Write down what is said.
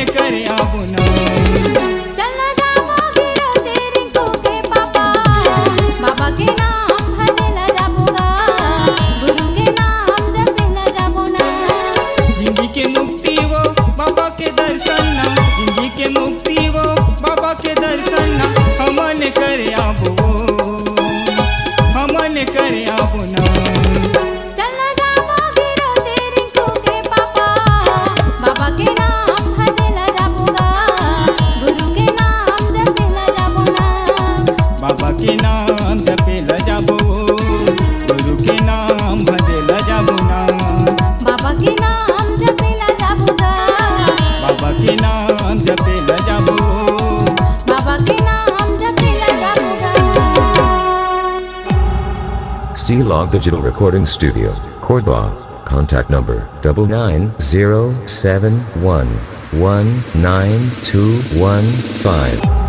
करे आबुना। चला जाबो गिरो तेरे को के पापा, बाबा के नाम भजला जाबोगा, गुरु के नाम जपला जाबोना। जिंदगी के मुक्ति वो बाबा के दर्शन ना, जिंदगी के मुक्ति वो बाबा के दर्शन ना, हमन करे आबो, हमन करे आबुना। चला जाबो गिरो तेरे को के पापा, बाबा के नाम भजला जाबोगा, गुरु के नाम जपला जाबोना। बाबा के नाम जपेला जाबो, गुरु के नाम भजेला जाबुना। बाबा के नाम जपला जाबोगा, बाबा के नाम जपेला जाबो। बाबा के नाम जपला जाबोगा। C-Log Digital Recording Studio, Cordoba. Contact number 9907119215.